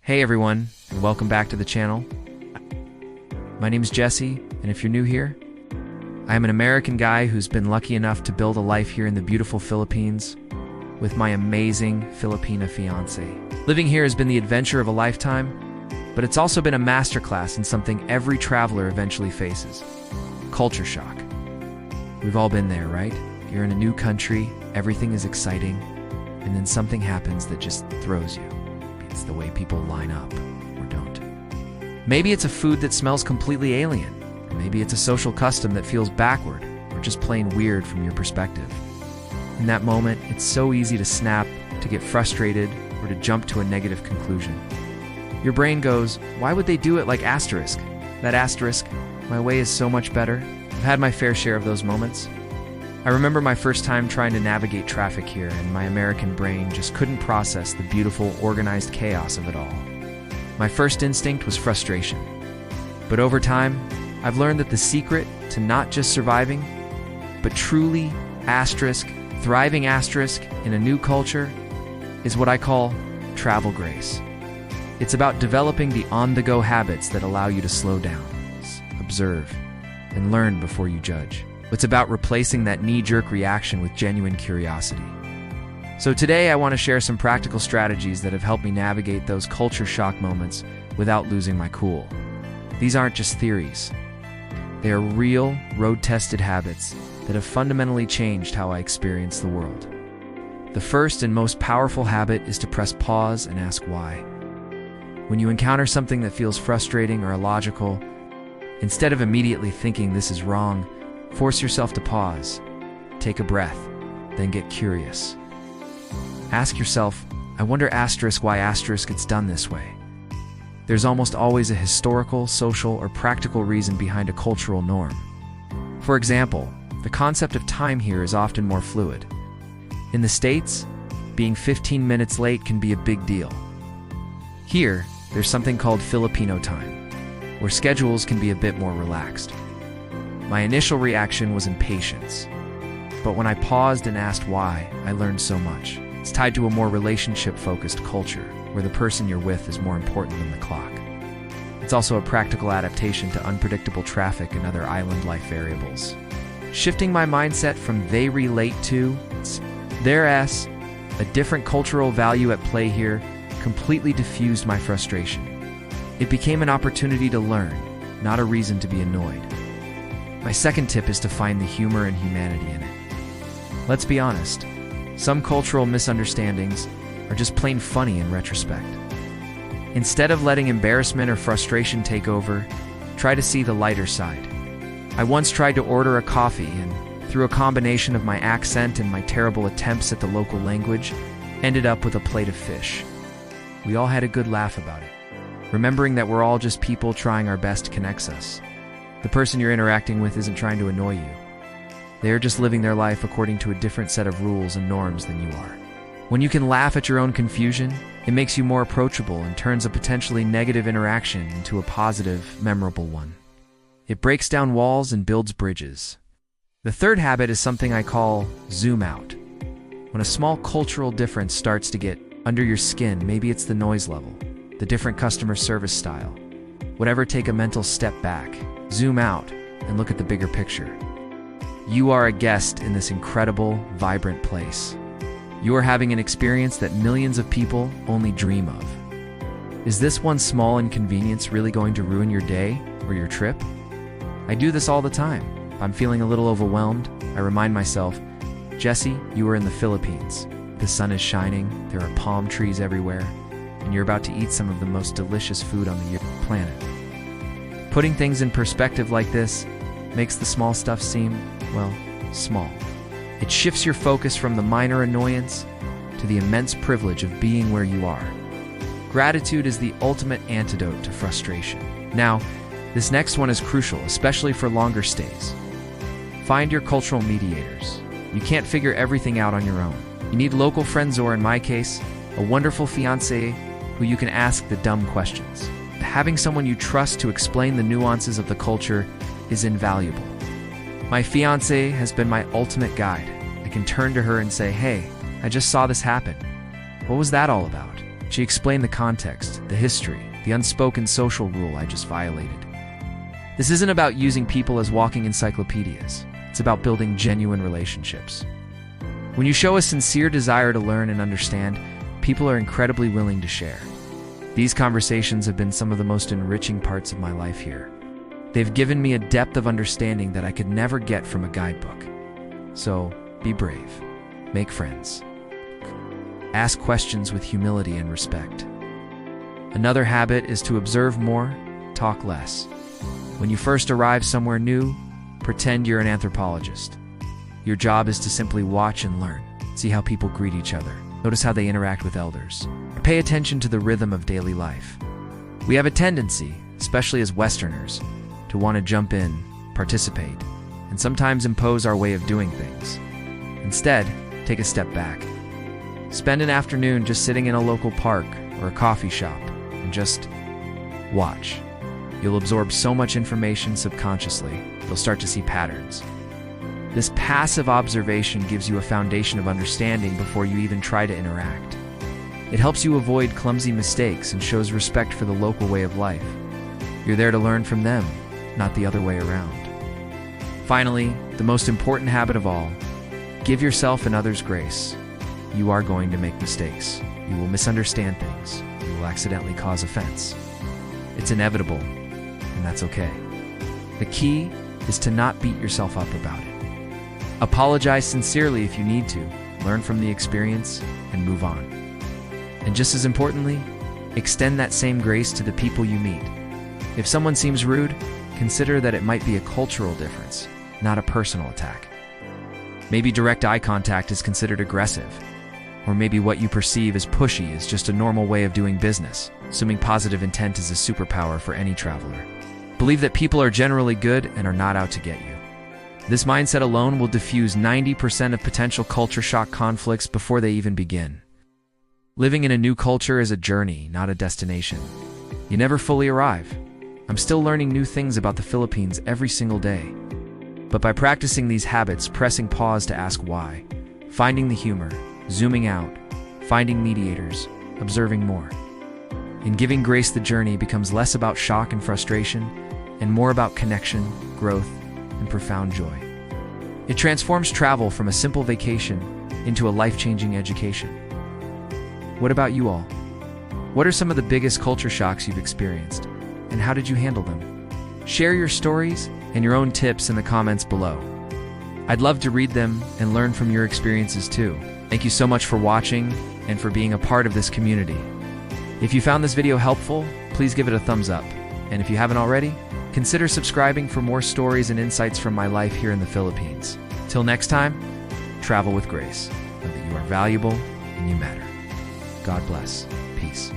Hey everyone, and welcome back to the channel. My name is Jesse, and if you're new here, I am an American guy who's been lucky enough to build a life here in the beautiful Philippines with my amazing Filipina fiance. Living here has been the adventure of a lifetime, but it's also been a masterclass in something every traveler eventually faces: culture shock. We've all been there, right? You're in a new country, everything is exciting, and then something happens that just throws you. It's the way people line up, or don't. Maybe it's a food that smells completely alien, or maybe it's a social custom that feels backward, or just plain weird from your perspective. In that moment, it's so easy to snap, to get frustrated, or to jump to a negative conclusion. Your brain goes, why would they do it like asterisk? That asterisk, my way is so much better. I've had my fair share of those moments. I remember my first time trying to navigate traffic here, and my American brain just couldn't process the beautiful, organized chaos of it all. My first instinct was frustration. But over time, I've learned that the secret to not just surviving, but truly thriving in a new culture is what I call travel grace. It's about developing the on-the-go habits that allow you to slow down, observe, and learn before you judge. It's about replacing that knee-jerk reaction with genuine curiosity. So today I want to share some practical strategies that have helped me navigate those culture shock moments without losing my cool. These aren't just theories. They are real, road-tested habits that have fundamentally changed how I experience the world. The first and most powerful habit is to press pause and ask why. When you encounter something that feels frustrating or illogical, instead of immediately thinking this is wrong, force yourself to pause, take a breath, then get curious. Ask yourself, I wonder why it's done this way. There's almost always a historical, social, or practical reason behind a cultural norm. For example, the concept of time here is often more fluid. In the States, being 15 minutes late can be a big deal. Here, there's something called Filipino time, where schedules can be a bit more relaxed. My initial reaction was impatience, but when I paused and asked why, I learned so much. It's tied to a more relationship-focused culture, where the person you're with is more important than the clock. It's also a practical adaptation to unpredictable traffic and other island life variables. Shifting my mindset from they relate to their s, a different cultural value at play here, completely diffused my frustration. It became an opportunity to learn, not a reason to be annoyed. My second tip is to find the humor and humanity in it. Let's be honest, some cultural misunderstandings are just plain funny in retrospect. Instead of letting embarrassment or frustration take over, try to see the lighter side. I once tried to order a coffee and, through a combination of my accent and my terrible attempts at the local language, ended up with a plate of fish. We all had a good laugh about it, remembering that we're all just people trying our best connects us. The person you're interacting with isn't trying to annoy you. They're just living their life according to a different set of rules and norms than you are. When you can laugh at your own confusion, it makes you more approachable and turns a potentially negative interaction into a positive, memorable one. It breaks down walls and builds bridges. The third habit is something I call zoom out. When a small cultural difference starts to get under your skin, maybe it's the noise level, the different customer service style. Whatever, take a mental step back, zoom out, and look at the bigger picture. You are a guest in this incredible, vibrant place. You are having an experience that millions of people only dream of. Is this one small inconvenience really going to ruin your day or your trip? I do this all the time. If I'm feeling a little overwhelmed, I remind myself, Jesse, you are in the Philippines. The sun is shining, there are palm trees everywhere, and you're about to eat some of the most delicious food on the planet. Putting things in perspective like this makes the small stuff seem, well, small. It shifts your focus from the minor annoyance to the immense privilege of being where you are. Gratitude is the ultimate antidote to frustration. Now, this next one is crucial, especially for longer stays. Find your cultural mediators. You can't figure everything out on your own. You need local friends, or in my case, a wonderful fiancé who you can ask the dumb questions. Having someone you trust to explain the nuances of the culture is invaluable. My fiancé has been my ultimate guide. I can turn to her and say, hey, I just saw this happen. What was that all about? She explained the context, the history, the unspoken social rule I just violated. This isn't about using people as walking encyclopedias. It's about building genuine relationships. When you show a sincere desire to learn and understand, people are incredibly willing to share. These conversations have been some of the most enriching parts of my life here. They've given me a depth of understanding that I could never get from a guidebook. So, be brave. Make friends. Ask questions with humility and respect. Another habit is to observe more, talk less. When you first arrive somewhere new, pretend you're an anthropologist. Your job is to simply watch and learn. See how people greet each other. Notice how they interact with elders. Pay attention to the rhythm of daily life. We have a tendency, especially as Westerners, to want to jump in, participate, and sometimes impose our way of doing things. Instead, take a step back. Spend an afternoon just sitting in a local park or a coffee shop and just watch. You'll absorb so much information subconsciously, you'll start to see patterns. This passive observation gives you a foundation of understanding before you even try to interact. It helps you avoid clumsy mistakes and shows respect for the local way of life. You're there to learn from them, not the other way around. Finally, the most important habit of all, give yourself and others grace. You are going to make mistakes. You will misunderstand things. You will accidentally cause offense. It's inevitable, and that's okay. The key is to not beat yourself up about it. Apologize sincerely if you need to, learn from the experience, and move on. And just as importantly, extend that same grace to the people you meet. If someone seems rude, consider that it might be a cultural difference, not a personal attack. Maybe direct eye contact is considered aggressive, or maybe what you perceive as pushy is just a normal way of doing business, assuming positive intent is a superpower for any traveler. Believe that people are generally good and are not out to get you. This mindset alone will diffuse 90% of potential culture shock conflicts before they even begin. Living in a new culture is a journey, not a destination. You never fully arrive. I'm still learning new things about the Philippines every single day. But by practicing these habits, pressing pause to ask why, finding the humor, zooming out, finding mediators, observing more. In giving grace, the journey becomes less about shock and frustration and more about connection, growth, and profound joy. It transforms travel from a simple vacation into a life-changing education. What about you all? What are some of the biggest culture shocks you've experienced, and how did you handle them? Share your stories and your own tips in the comments below. I'd love to read them and learn from your experiences too. Thank you so much for watching and for being a part of this community. If you found this video helpful, please give it a thumbs up. And if you haven't already, consider subscribing for more stories and insights from my life here in the Philippines. Till next time, travel with grace. Know that you are valuable and you matter. God bless. Peace.